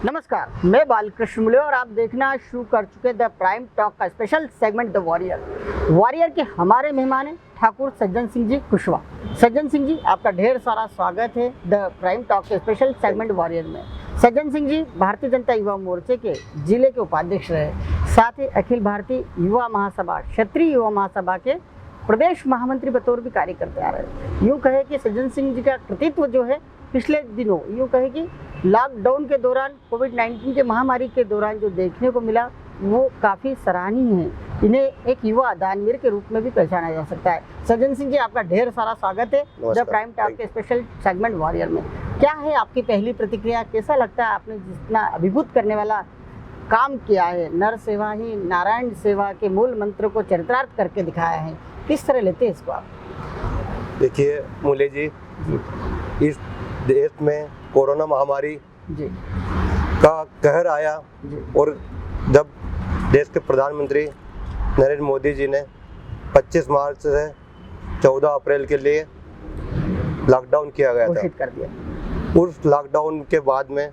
नमस्कार, मैं बालकृष्ण मुले और आप देखना शुरू कर चुके द प्राइम टॉक का स्पेशल सेगमेंट द वॉरियर के हमारे मेहमान हैं ठाकुर सज्जन सिंह जी कुशवाहा। सज्जन सिंह जी, आपका ढेर सारा स्वागत है द प्राइम टॉक के स्पेशल सेगमेंट वॉरियर में। सज्जन सिंह जी भारतीय जनता युवा मोर्चे के जिले के उपाध्यक्ष रहे, साथ ही अखिल भारतीय युवा महासभा क्षेत्रीय युवा महासभा के प्रदेश महामंत्री बतौर भी कार्य करते आ रहे हैं। यूँ कहे कि सज्जन सिंह जी का कृतित्व जो है पिछले दिनों यूँ कहे कि लॉकडाउन के दौरान कोविड-19 के महामारी के दौरान जो देखने को मिला वो काफ़ी सराहनीय है। इन्हें एक युवा दानवीर के रूप में भी पहचाना जा सकता है। सज्जन सिंह जी, आपका ढेर सारा स्वागत है द प्राइम टॉक के स्पेशल सेगमेंट वॉरियर में। क्या है आपकी पहली प्रतिक्रिया, कैसा लगता है आपने जितना अभिभूत करने वाला काम किया है, नर सेवा ही नारायण सेवा के मूल मंत्र को चरितार्थ करके दिखाया है, किस तरह लेते हैं इसको आप? देखिए मुले जी, इस देश में कोरोना महामारी जी का कहर आया जी और जब देश के प्रधानमंत्री नरेंद्र मोदी जी ने 25 मार्च से 14 अप्रैल के लिए लॉकडाउन किया गया था, घोषित कर दिया। उस लॉकडाउन के बाद में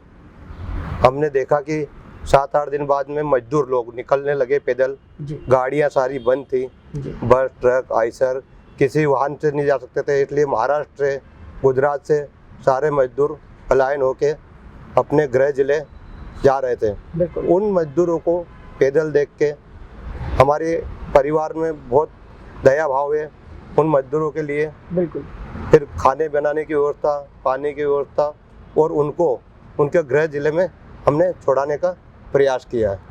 हमने देखा कि 7-8 दिन बाद में मजदूर लोग निकलने लगे पैदल। गाड़ियां सारी बंद थी, बस ट्रक आइसर किसी वाहन से नहीं जा सकते थे, इसलिए महाराष्ट्र से गुजरात से सारे मजदूर पलायन होके अपने गृह जिले जा रहे थे। उन मजदूरों को पैदल देख के हमारे परिवार में बहुत दया भाव है उन मजदूरों के लिए। बिल्कुल। फिर खाने बनाने की व्यवस्था, पानी की व्यवस्था और उनको उनके गृह जिले में हमने छोड़ाने का प्रयास किया है।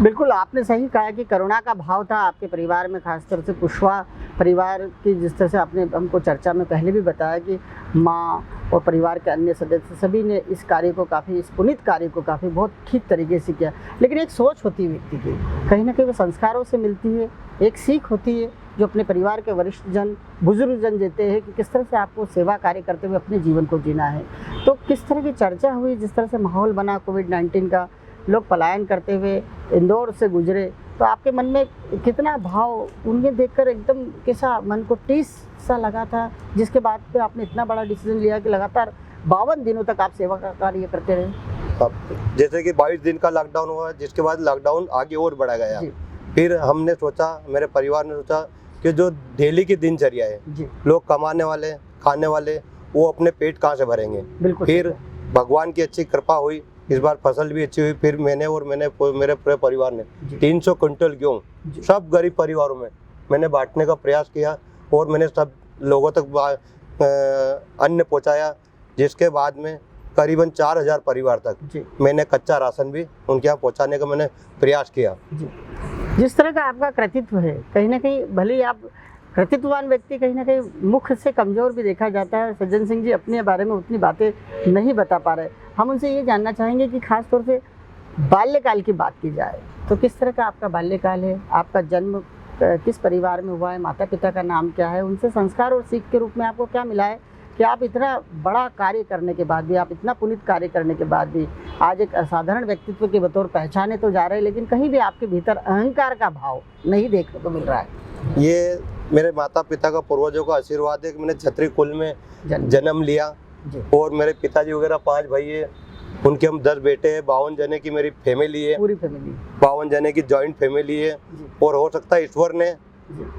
बिल्कुल, आपने सही कहा कि करुणा का भाव था आपके परिवार में, खासतौर से कुशवाहा परिवार की। जिस तरह से आपने हमको चर्चा में पहले भी बताया कि माँ और परिवार के अन्य सदस्य सभी ने इस कार्य को काफ़ी, इस पुनीत कार्य को काफ़ी बहुत ठीक तरीके से किया। लेकिन एक सोच होती है व्यक्ति की, कहीं ना कहीं वो संस्कारों से मिलती है, एक सीख होती है जो अपने परिवार के वरिष्ठ जन, बुजुर्ग जन देते हैं कि किस तरह से आपको सेवा कार्य करते हुए अपने जीवन को जीना है। तो किस तरह की चर्चा हुई, जिस तरह से माहौल बना कोविड-19 का, लोग पलायन करते हुए इंदौर से गुजरे, तो आपके मन में कितना भाव उन्हें देखकर एकदम कैसा मन को टीस सा लगा था, जिसके बाद पे आपने इतना बड़ा डिसीजन लिया कि लगातार 52 दिनों तक आप सेवा का कार्य करते रहे? जैसे कि 22 दिन का लॉकडाउन हुआ, जिसके बाद लॉकडाउन आगे और बढ़ा गया। फिर हमने सोचा, मेरे परिवार ने सोचा कि जो डेली की दिनचर्या है, लोग कमाने वाले, खाने वाले, वो अपने पेट कहाँ से भरेंगे। फिर भगवान की अच्छी कृपा हुई, इस बार फसल भी अच्छी हुई। फिर मैंने मेरे पूरे परिवार ने 300 क्विंटल गेहूँ सब गरीब परिवारों में मैंने बांटने का प्रयास किया और मैंने सब लोगों तक अन्न पहुंचाया, जिसके बाद में करीबन 4000 परिवार तक मैंने कच्चा राशन भी उनके यहाँ पहुंचाने का मैंने प्रयास किया। जिस तरह का आपका कृतित्व है, कहीं ना कहीं भले ही आप कृतित्ववान व्यक्ति, कहीं ना कहीं मुख से कमज़ोर भी देखा जाता है। सज्जन सिंह जी अपने बारे में उतनी बातें नहीं बता पा रहे। हम उनसे ये जानना चाहेंगे कि खास तौर से बाल्यकाल की बात की जाए तो किस तरह का आपका बाल्यकाल है, आपका जन्म किस परिवार में हुआ है, माता पिता का नाम क्या है, उनसे संस्कार और सीख के रूप में आपको क्या मिला है कि आप इतना बड़ा कार्य करने के बाद भी, आप इतना पुनीत कार्य करने के बाद भी आज एक असाधारण व्यक्तित्व के बतौर पहचाने तो जा रहे हैं, लेकिन कहीं भी आपके भीतर अहंकार का भाव नहीं देखने को मिल रहा है? ये मेरे माता पिता का, पूर्वजों का आशीर्वाद है कि मैंने क्षत्रिय कुल में जन्म लिया। और मेरे पिताजी वगैरह 5 भाई है, उनके हम 10 बेटे हैं, 52 जने की मेरी फैमिली है, पूरी फैमिली 52 जने की जॉइंट फैमिली है। और हो सकता है ईश्वर ने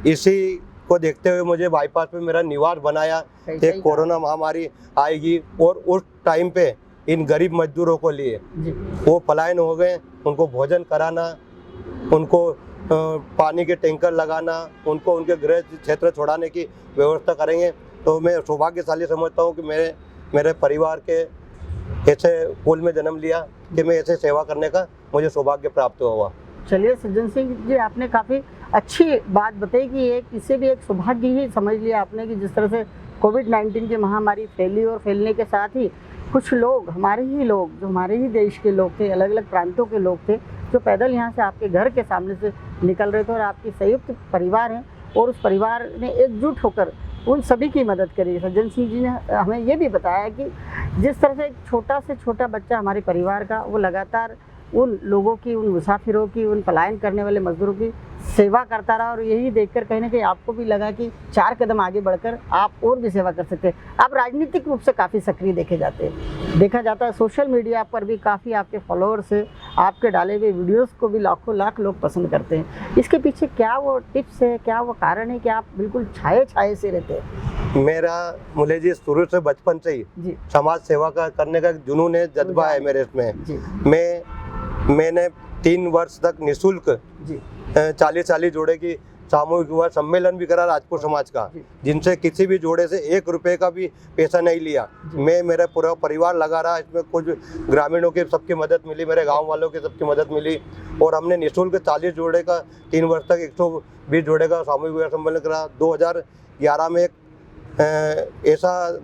इसी को देखते हुए मुझे बाईपास पे मेरा निवास बनाया कि कोरोना महामारी आएगी और उस टाइम पे इन गरीब मजदूरों को लिए वो पलायन हो गए, उनको भोजन कराना, उनको पानी के टैंकर लगाना, उनको उनके गृह क्षेत्र छोड़ाने की व्यवस्था करेंगे। तो मैं सौभाग्यशाली समझता हूँ कि मेरे परिवार के ऐसे कुल में जन्म लिया कि मैं ऐसे सेवा करने का मुझे सौभाग्य प्राप्त हुआ। चलिए सज्जन सिंह जी, आपने काफ़ी अच्छी बात बताई कि इसे भी एक सौभाग्य ही समझ लिया आपने कि जिस तरह से कोविड-19 की महामारी फैली और फैलने के साथ ही कुछ लोग, हमारे ही लोग, जो हमारे ही देश के लोग थे, अलग अलग प्रांतों के लोग थे, जो पैदल यहाँ से आपके घर के सामने से निकल रहे थे और आपकी संयुक्त परिवार है और उस परिवार ने एकजुट होकर उन सभी की मदद करी। सज्जन सिंह जी ने हमें ये भी बताया कि जिस तरह से एक छोटा से छोटा बच्चा हमारे परिवार का, वो लगातार उन लोगों की, उन मुसाफिरों की, उन पलायन करने वाले मजदूरों की सेवा करता रहा और यही देखकर कहीं ना कहीं आपको भी लगा कि 4 कदम आगे बढ़कर आप और भी सेवा कर सकते हैं। आप राजनीतिक रूप से काफ़ी सक्रिय देखे जाते हैं, देखा जाता है सोशल मीडिया पर भी काफ़ी आपके फॉलोअर्स है, आपके डाले हुए वीडियोस को भी लाखों लाख लोग पसंद करते हैं। इसके पीछे क्या वो टिप्स है, क्या वो कारण है कि आप बिल्कुल छाए छाए से रहते हैं? मेरा मुले जी शुरू से बचपन से ही जी समाज सेवा का करने का जुनून है, जज्बा है मेरे इसमें। जी मैंने 3 वर्ष तक निःशुल्क जी 40 जोड़े की सामूहिक विवाह सम्मेलन भी करा राजपूत समाज का, जिनसे किसी भी जोड़े से 1 रुपए का भी पैसा नहीं लिया। मैं, मेरा पूरा परिवार लगा रहा, इसमें कुछ ग्रामीणों की सबकी मदद मिली, मेरे गांव वालों की सबकी मदद मिली और हमने निःशुल्क 40 जोड़े का 3 वर्ष तक 120 जोड़े का सामूहिक विवाह सम्मेलन करा। 2011 में एक ऐसा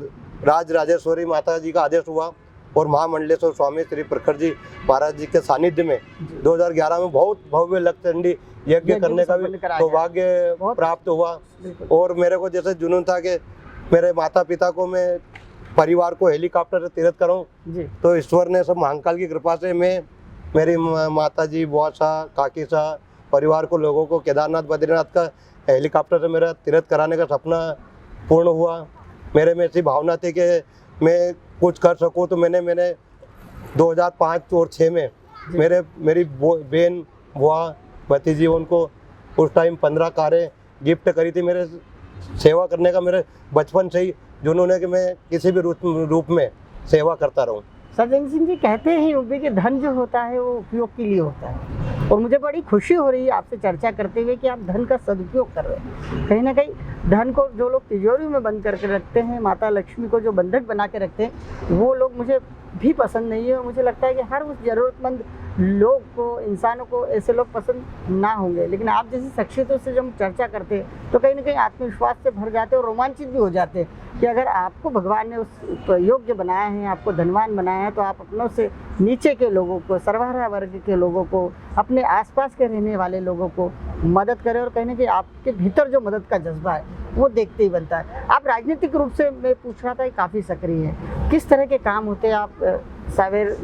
राजेश्वरी माता जी का आदेश हुआ और महामंडलेश्वर स्वामी श्री प्रखर जी महाराज जी के सानिध्य में 2011 में बहुत भव्य लक्षचंडी यज्ञ करने का भी सौभाग्य प्राप्त हुआ। और मेरे को जैसे जुनून था कि मेरे माता पिता को मैं परिवार को हेलीकॉप्टर से तीर्थ कराऊं, तो ईश्वर ने सब महाकाल की कृपा से मैं, मेरी माता जी, बुआ साह, काकी साह, परिवार को, लोगों को केदारनाथ बद्रीनाथ का हेलीकॉप्टर से मेरा तीर्थ कराने का सपना पूर्ण हुआ। मेरे में ऐसी भावना थी कि मैं कुछ कर सकूं, तो मैंने 2005 और 6 में मेरी बहन, बुआ, भतीजी, उनको उस टाइम 15 कारें गिफ्ट करी थी। मेरे सेवा करने का मेरे बचपन से ही जुनून है कि मैं किसी भी रूप में सेवा करता रहूं। सज्जन सिंह जी कहते हैं यूपी कि धन जो होता है वो उपयोग के लिए होता है, और मुझे बड़ी खुशी हो रही है आपसे चर्चा करते हुए कि आप धन का सदुपयोग कर रहे हैं। कहीं ना कहीं धन को जो लोग तिजोरी में बंद करके रखते हैं, माता लक्ष्मी को जो बंधक बना के रखते हैं, वो लोग मुझे भी पसंद नहीं है। और मुझे लगता है कि हर उस ज़रूरतमंद लोग को, इंसानों को ऐसे लोग पसंद ना होंगे, लेकिन आप जैसी शख्सियतों से जब हम चर्चा करते हैं तो कहीं ना कहीं आत्मविश्वास से भर जाते हैं और रोमांचित भी हो जाते हैं कि अगर आपको भगवान ने उस योग्य बनाया है, आपको धनवान बनाया है, तो आप अपनों से नीचे के लोगों को, सर्वहारा वर्ग के लोगों को, अपने आसपास के रहने वाले लोगों को मदद करें। और कहीं ना कहीं आपके भीतर जो मदद का जज्बा है वो देखते ही बनता है। आप राजनीतिक रूप से, मैं पूछ रहा था, काफ़ी सक्रिय हैं, किस तरह के काम होते हैं? आप सावेर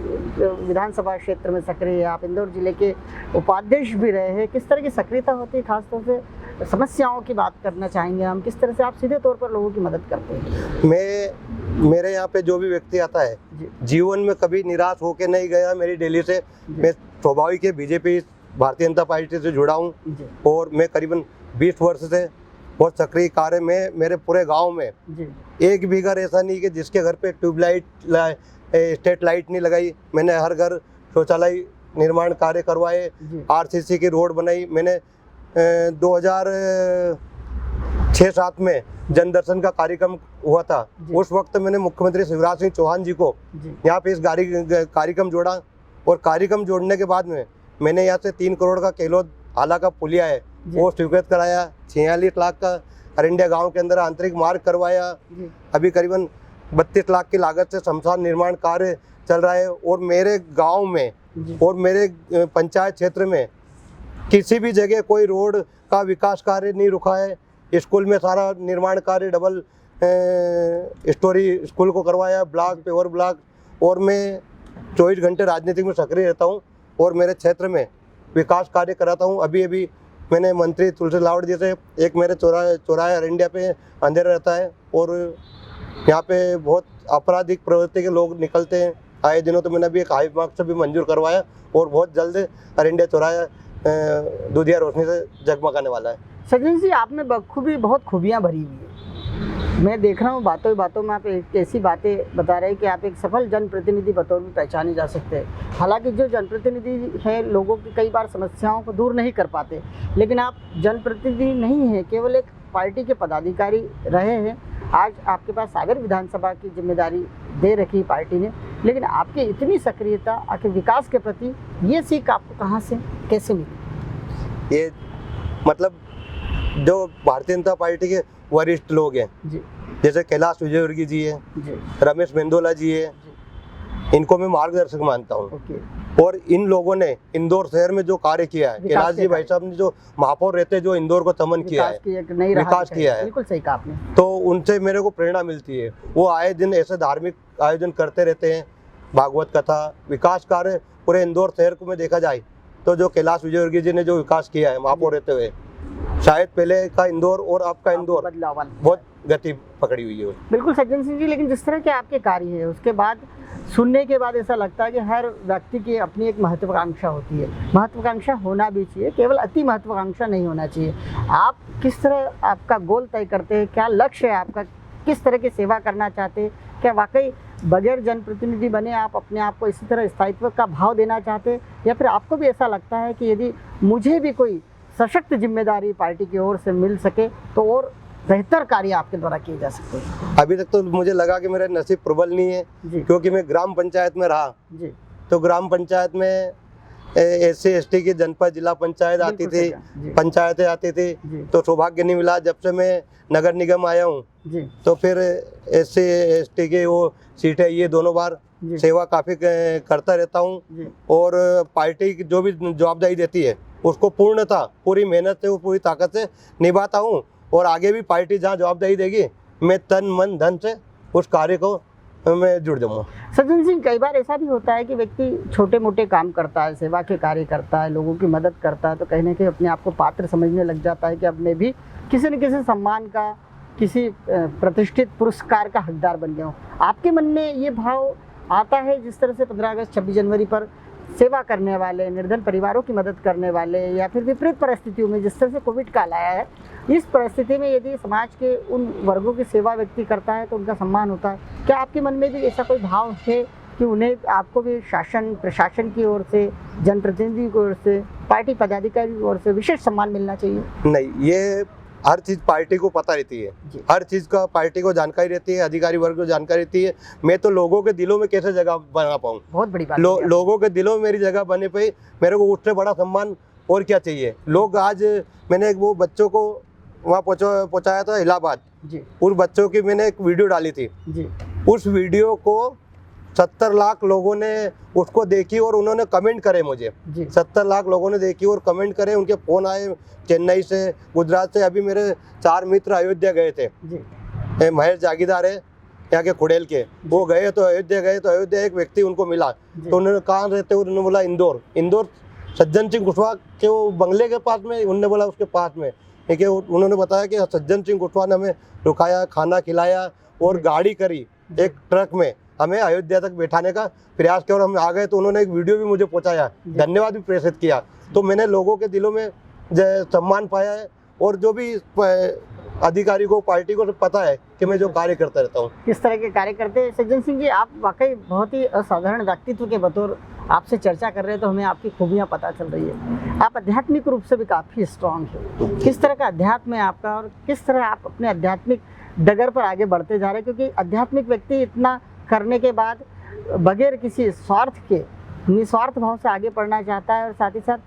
विधानसभा क्षेत्र में सक्रिय है, आप इंदौर जिले के उपाध्यक्ष भी रहे हैं, किस तरह की सक्रियता होती है? खासतौर से समस्याओं की बात करना चाहेंगे हम, किस तरह से आप सीधे तौर पर लोगों की मदद करते हैं? मेरे यहाँ पे जो भी व्यक्ति आता है, जीवन में कभी निराश होके नहीं गया। मेरी दिल्ली से, मैं स्वाभाविक है बीजेपी, भारतीय जनता पार्टी से जुड़ा हूँ और मैं करीबन 20 वर्ष से बहुत सक्रिय कार्य में, मेरे पूरे गांव में एक भी घर ऐसा नहीं कि जिसके घर पे ट्यूबलाइट, स्ट्रीट लाइट नहीं लगाई। मैंने हर घर शौचालय निर्माण कार्य करवाए, आरसीसी की रोड बनाई। मैंने 2006-07 में जन दर्शन का कार्यक्रम हुआ था, उस वक्त मैंने मुख्यमंत्री शिवराज सिंह चौहान जी को यहाँ पे इस कार्यक्रम जोड़ा और कार्यक्रम जोड़ने के बाद में मैंने यहाँ से 3 करोड़ का केलोद आला का पुलिया है वो स्वीकृत कराया। 46 लाख का अरंडिया गांव के अंदर आंतरिक मार्ग करवाया। अभी करीबन 32 लाख की लागत से शमशान निर्माण कार्य चल रहा है। और मेरे गांव में और मेरे पंचायत क्षेत्र में किसी भी जगह कोई रोड का विकास कार्य नहीं रुका है। स्कूल में सारा निर्माण कार्य, डबल स्टोरी स्कूल को करवाया, ब्लॉक पेवर ब्लॉक। और मैं 24 घंटे राजनीति में सक्रिय रहता हूँ और मेरे क्षेत्र में विकास कार्य कराता हूँ। अभी मैंने मंत्री तुलसी लावड़ जी से, एक मेरे चौराहे अरंडिया पे अंधेरा रहता है और यहाँ पे बहुत आपराधिक प्रवृत्ति के लोग निकलते हैं आए दिनों, तो मैंने अभी एक हाई मार्क्स से भी मंजूर करवाया और बहुत जल्द अरंडिया चौराहा दूधिया रोशनी से जगमगाने वाला है। सज्जन जी, आप में बखूबी बहुत खूबियाँ भरी हुई है। मैं देख रहा हूँ बातों बातों में आप एक ऐसी बातें बता रहे हैं कि आप एक सफल जनप्रतिनिधि बतौर भी पहचाने जा सकते हैं। हालांकि जो जनप्रतिनिधि हैं लोगों की कई बार समस्याओं को दूर नहीं कर पाते, लेकिन आप जनप्रतिनिधि नहीं हैं, केवल एक पार्टी के पदाधिकारी रहे हैं। आज आपके पास सागर विधानसभा की जिम्मेदारी दे रखी पार्टी ने, लेकिन आपकी इतनी सक्रियता आखिर विकास के प्रति, ये सीख आपको कहाँ से, कैसे मिली? ये मतलब जो भारतीय जनता पार्टी के वरिष्ठ लोग हैं जैसे कैलाश विजयवर्गीय जी है, रमेश मेंदोला जी है, इनको मैं मार्गदर्शक मानता हूँ। और इन लोगों ने इंदौर शहर में जो कार्य किया है, कैलाश जी भाई साहब ने जो महापौर रहते जो इंदौर को चमन किया है, विकास किया है, बिल्कुल सही कहा आपने। तो उनसे मेरे को प्रेरणा मिलती है। वो आए दिन ऐसे धार्मिक आयोजन करते रहते हैं भागवत कथा, विकास कार्य पूरे इंदौर शहर को में देखा जाए तो जो कैलाश विजयवर्गीय जी ने जो विकास किया है महापौर रहते हुए, शायद पहले का इंदौर और अब का इंदौर बदलाव बहुत गति पकड़ी हुई है। बिल्कुल सज्जन सिंह जी, लेकिन जिस तरह के आपके कार्य है उसके बाद सुनने के बाद ऐसा लगता है कि हर व्यक्ति की अपनी एक महत्वाकांक्षा होती है। महत्वाकांक्षा होना भी चाहिए, केवल अति महत्वाकांक्षा नहीं होना चाहिए। आप किस तरह आपका गोल तय करते हैं, क्या लक्ष्य है आपका, किस तरह की सेवा करना चाहते हैं? क्या वाकई बगैर जनप्रतिनिधि बने आप अपने आप को इसी तरह स्थायित्व का भाव देना चाहते हैं, या फिर आपको भी ऐसा लगता है कि यदि मुझे भी कोई सशक्त जिम्मेदारी पार्टी की ओर से मिल सके तो और बेहतर कार्य आपके द्वारा किए जा सकते हैं? अभी तक तो मुझे लगा कि मेरा नसीब प्रबल नहीं है, क्योंकि मैं ग्राम पंचायत में रहा जी। तो ग्राम पंचायत में SC ST की जनपद जिला पंचायत आती थी, पंचायतें आती थी, तो सौभाग्य नहीं मिला। जब से मैं नगर निगम आया हूँ तो फिर SC ST के वो सीटें ये दोनों बार सेवा काफ़ी करता रहता हूँ, और पार्टी की जो भी जवाबदारी देती है उसको पूर्णतः पूरी मेहनत से, वो पूरी ताकत से निभाता हूँ, और आगे भी पार्टी जहाँ जवाबदारी देगी मैं तन मन धन से उस कार्य को मैं जुड़ जाऊँगा। सज्जन सिंह, कई बार ऐसा भी होता है कि व्यक्ति छोटे मोटे काम करता है, सेवा के कार्य करता है, लोगों की मदद करता है, तो कहीं ना कहीं अपने आप को पात्र समझने लग जाता है कि अब मैं भी किसी न किसी सम्मान का, किसी प्रतिष्ठित पुरस्कार का हकदार बन गया हूँ। आपके मन में ये भाव आता है जिस तरह से 15 अगस्त 26 जनवरी पर सेवा करने वाले, निर्धन परिवारों की मदद करने वाले, या फिर विपरीत परिस्थितियों में जिस तरह से कोविड काल आया है, इस परिस्थिति में यदि समाज के उन वर्गों की सेवा व्यक्ति करता है तो उनका सम्मान होता है? क्या आपके मन में भी ऐसा कोई भाव है कि उन्हें, आपको भी शासन प्रशासन की ओर से, जनप्रतिनिधि की ओर से, पार्टी पदाधिकारी की ओर से विशेष सम्मान मिलना चाहिए? नहीं, ये हर चीज़ पार्टी को पता रहती है, हर चीज़ का पार्टी को जानकारी रहती है, अधिकारी वर्ग को जानकारी रहती है। मैं तो लोगों के दिलों में कैसे जगह बना पाऊँ, बहुत बड़ी बात। लोगों के दिलों में मेरी जगह बने पे मेरे को उससे बड़ा सम्मान और क्या चाहिए। लोग आज, मैंने वो बच्चों को वहाँ पहुँचाया था इलाहाबाद, उस बच्चों की मैंने एक वीडियो डाली थी, उस वीडियो को 70 लाख लोगों ने उसको देखी और उन्होंने कमेंट करे मुझे। 70 लाख लोगों ने देखी और कमेंट करे, उनके फ़ोन आए चेन्नई से, गुजरात से। अभी मेरे 4 मित्र अयोध्या गए थे, महेश जागीदार है यहाँ के खुड़ेल के, वो गए तो अयोध्या गए तो अयोध्या एक व्यक्ति उनको मिला, तो उन्होंने कहाँ रहते, उन्होंने बोला इंदौर सज्जन सिंह कुशवाहा के वो बंगले के पास में, उन्होंने बोला उसके पास में। ठीक है, उन्होंने बताया कि सज्जन सिंह कुशवाहा ने हमें रुकाया, खाना खिलाया और गाड़ी करी, एक ट्रक में हमें अयोध्या तक बैठाने का प्रयास किया, और हम आ गए तो उन्होंने एक वीडियो भी मुझे पहुंचाया, धन्यवाद भी प्रेषित किया। तो मैंने लोगों के दिलों में सम्मान पाया है, और जो भी अधिकारी को, पार्टी को पता है कि मैं जो कार्य करता रहता हूँ। किस तरह के कार्य करते हैं सज्जन सिंह जी? आप वाकई बहुत ही असाधारण व्यक्तित्व के बतौर आपसे चर्चा कर रहे हैं तो हमें आपकी खूबियाँ पता चल रही है। आप आध्यात्मिक रूप से भी काफ़ी स्ट्रांग हैं। किस तरह का अध्यात्म है आपका, और किस तरह आप अपने आध्यात्मिक डगर पर आगे बढ़ते जा रहे हैं? क्योंकि आध्यात्मिक व्यक्ति इतना करने के बाद बगैर किसी स्वार्थ के, निस्वार्थ भाव से आगे बढ़ना चाहता है, और साथ ही साथ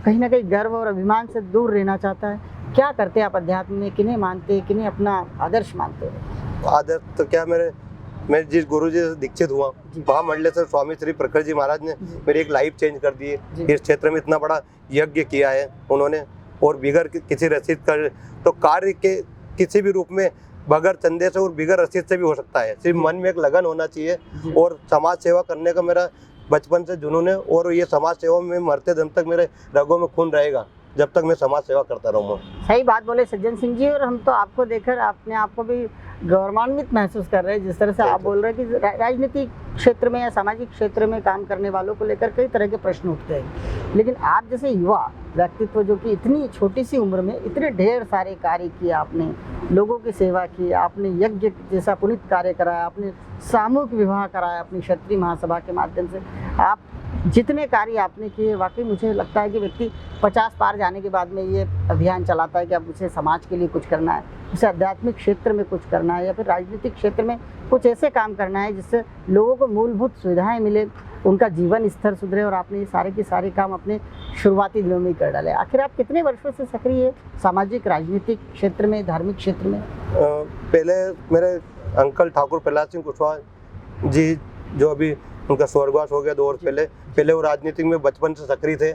कहीं ना कहीं गर्व और अभिमान से दूर रहना चाहता है। क्या करते हैं आप अध्यात्म में? किन्हें मानते हैं, किन्हें अपना आदर्श मानते हैं? आदर्श तो क्या, मैं जिस गुरु जी से दीक्षित हुआ, महामंडलेश्वर स्वामी श्री प्रखर जी महाराज ने मेरी एक लाइफ चेंज कर दी है। इस क्षेत्र में इतना बड़ा यज्ञ किया है उन्होंने, और बिगर किसी रसीद कर, तो कार्य के किसी भी रूप में बगैर चंदे से और बिगर रसीद से भी हो सकता है। सिर्फ मन में एक लगन होना चाहिए, और समाज सेवा करने का मेरा बचपन से जुनून है, और ये समाज सेवा में मरते दम तक मेरे रगों में खून रहेगा जब तक मैं समाज सेवा करता रहूँगा। सही बात बोले सज्जन सिंह जी, और हम तो आपको देखकर अपने आप को भी गौरवान्वित महसूस कर रहे हैं। जिस तरह से आप बोल रहे हैं कि राजनीतिक क्षेत्र में या सामाजिक क्षेत्र में काम करने वालों को लेकर कई तरह के प्रश्न उठते हैं, लेकिन आप जैसे युवा व्यक्तित्व जो कि इतनी छोटी सी उम्र में इतने ढेर सारे कार्य किए, आपने लोगों की सेवा की, आपने यज्ञ जैसा पुनीत कार्य कराया, आपने सामूहिक विवाह कराया अपनी क्षत्रिय महासभा के माध्यम से, आप जितने कार्य आपने किए, वाकई मुझे लगता है कि व्यक्ति 50 पार जाने के बाद में ये अभियान चलाता है कि अब उसे समाज के लिए कुछ करना है, उसे आध्यात्मिक क्षेत्र में कुछ करना है, या फिर राजनीतिक क्षेत्र में कुछ ऐसे काम करना है जिससे लोगों को मूलभूत सुविधाएं मिले, उनका जीवन स्तर सुधरे। और आपने ये सारे के सारे काम अपने शुरुआती दिनों में ही कर डाले। आखिर आप कितने वर्षों से सक्रिय है सामाजिक राजनीतिक क्षेत्र में, धार्मिक क्षेत्र में? पहले मेरे अंकल ठाकुर प्रहलाद सिंह कुशवाहा जी, जो अभी उनका स्वर्गवास हो गया 2 वर्ष पहले वो राजनीति में बचपन से सक्रिय थे।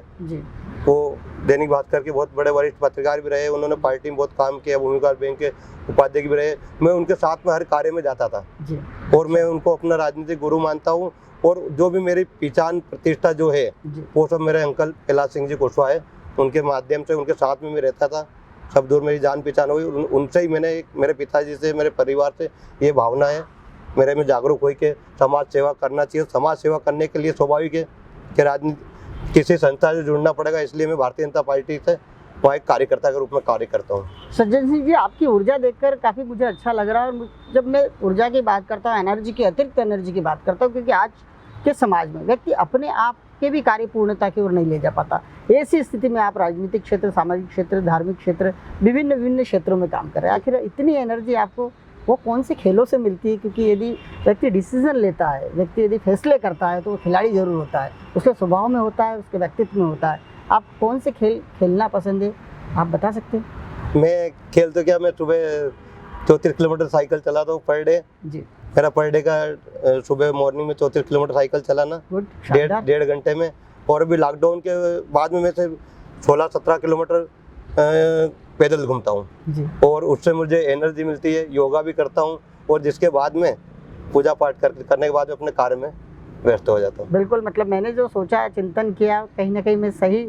वो दैनिक भास्कर के बहुत बड़े वरिष्ठ पत्रकार भी रहे, उन्होंने पार्टी में बहुत काम किया, भूमिका बैंक के उपाध्यक्ष भी रहे। मैं उनके साथ में हर कार्य में जाता था जी। और मैं उनको अपना राजनीतिक गुरु मानता हूँ। और जो भी मेरी पहचान प्रतिष्ठा जो है वो सब मेरे अंकल कैलाश सिंह जी कुशवाहा है, उनके माध्यम से, उनके साथ में मैं रहता था। सब दूर मेरी जान पहचान हुई, उनसे ही मैंने मेरे पिताजी से, मेरे परिवार से ये भावना है मेरे में जागरूक हुई कि समाज सेवा करना चाहिए। समाज सेवा करने के लिए स्वाभाविक है कि राजनीति किसी संस्था से जुड़ना पड़ेगा, इसलिए मैं भारतीय जनता पार्टी से वहाँ एक कार्यकर्ता के रूप में कार्य करता हूँ। सज्जन सिंह जी, आपकी ऊर्जा देखकर काफ़ी मुझे अच्छा लग रहा है। और जब मैं ऊर्जा की बात करता हूँ, एनर्जी की, अतिरिक्त एनर्जी की बात करता हूँ, क्योंकि आज के समाज में व्यक्ति अपने आप के भी कार्य पूर्णता की ओर नहीं ले जा पाता। ऐसी स्थिति में आप राजनीतिक क्षेत्र, सामाजिक क्षेत्र, धार्मिक क्षेत्र, विभिन्न क्षेत्रों में काम कर रहे हैं। आखिर इतनी एनर्जी आपको वो कौन से खेलों से मिलती है? क्योंकि यदि व्यक्ति डिसीजन लेता है, व्यक्ति यदि फैसले करता है, तो वो खिलाड़ी जरूर होता है, उसके स्वभाव में होता है, उसके व्यक्तित्व में होता है। आप कौन से खेल खेलना पसंद है, आप बता सकते हैं? मैं खेल तो क्या, मैं सुबह 34 किलोमीटर साइकिल चलाता हूँ पर डे जी। मेरा पर डे का सुबह मॉर्निंग में 34 किलोमीटर साइकिल चलाना, डेढ़ घंटे में। और अभी लॉकडाउन के बाद में मैं से 16-17 किलोमीटर पैदल घूमता हूँ और उससे मुझे एनर्जी मिलती है। योगा भी करता हूँ और जिसके बाद में पूजा पाठ करने के बाद में अपने कार्य में व्यस्त हो जाता हूँ। बिल्कुल, मतलब मैंने जो सोचा, चिंतन किया, कहीं ना कहीं मैं सही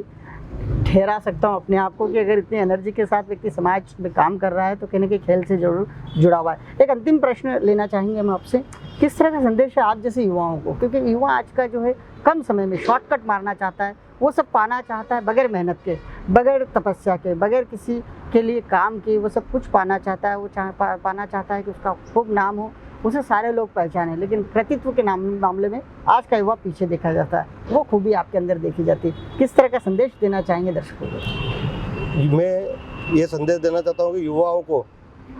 ठहरा सकता हूँ अपने आप को कि अगर इतनी एनर्जी के साथ व्यक्ति समाज में काम कर रहा है तो कहीं ना कहीं खेल से जरूर जुड़ा हुआ है। एक अंतिम प्रश्न लेना चाहेंगे हम आपसे, किस तरह का संदेश है आप जैसे युवाओं को? क्योंकि युवा आज का जो है कम समय में शॉर्टकट मारना चाहता है, वो सब पाना चाहता है बगैर मेहनत के, बगैर तपस्या के, बगैर किसी के लिए काम के, वो सब कुछ पाना चाहता है। वो पाना चाहता है कि उसका खूब नाम हो, उसे सारे लोग पहचाने, लेकिन कृतित्व के मामले में आज का युवा पीछे देखा जाता है। वो खूबी आपके अंदर देखी जाती है। किस तरह का संदेश देना चाहेंगे दर्शकों को? मैं ये संदेश देना चाहता हूँ कि युवाओं को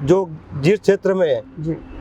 जो जिस क्षेत्र में है,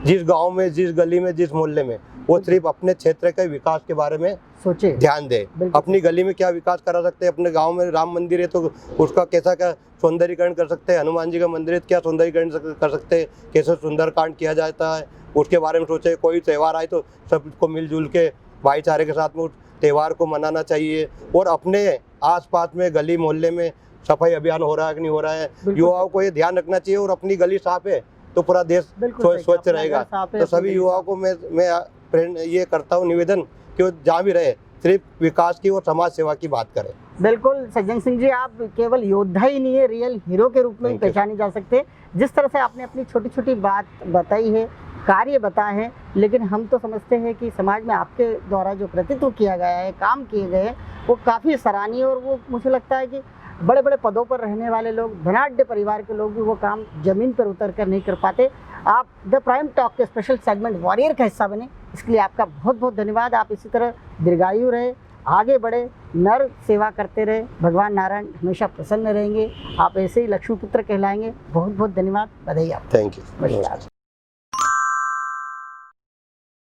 जिस गांव में, जिस गली में, जिस मोहल्ले में, वो सिर्फ अपने क्षेत्र के विकास के बारे में सोचे, ध्यान दे। अपनी गली में क्या विकास करा सकते हैं, अपने गांव में राम मंदिर है तो उसका कैसा क्या सौंदर्यीकरण कर सकते हैं, हनुमान जी का मंदिर है क्या सौंदर्यीकरण कर सकते हैं, कैसे सुंदरकांड किया जाता है उसके बारे में सोचे। कोई त्यौहार आए तो सबको मिलजुल के भाईचारे के साथ में उस त्यौहार को मनाना चाहिए। और अपने आसपास में गली मोहल्ले में सफाई अभियान हो रहा है कि नहीं हो रहा है, युवाओं को ये ध्यान रखना चाहिए। और अपनी गली साफ है तो पूरा देश स्वच्छ रहेगा। तो सभी युवाओं को मैं ये करता हूँ निवेदन कि वो जहाँ भी रहे सिर्फ विकास की और समाज सेवा की बात करें। बिल्कुल सज्जन सिंह जी, आप केवल योद्धा ही नहीं है, रियल हीरो के रूप में भी पहचाने जा सकते हैं। जिस तरह से आपने अपनी छोटी छोटी बात बताई है, कार्य बताए हैं, लेकिन हम तो समझते हैं कि समाज में आपके द्वारा जो कृतित्व किया गया है, काम किए गए हैं, वो काफ़ी सराहनीय। और वो मुझे लगता है कि बड़े बड़े पदों पर रहने वाले लोग, धनाढ्य परिवार के लोग भी वो काम जमीन पर उतर कर नहीं कर पाते। आप द प्राइम टॉक के स्पेशल सेगमेंट वॉरियर का हिस्सा बने, इसके लिए आपका बहुत बहुत धन्यवाद। आप इसी तरह दीर्घायु रहे, आगे बढ़े, नर सेवा करते रहे, भगवान नारायण हमेशा प्रसन्न रहेंगे, आप ऐसे ही लक्ष्मीपुत्र कहलाएंगे। बहुत बहुत धन्यवाद, बधाई आप। Thank you.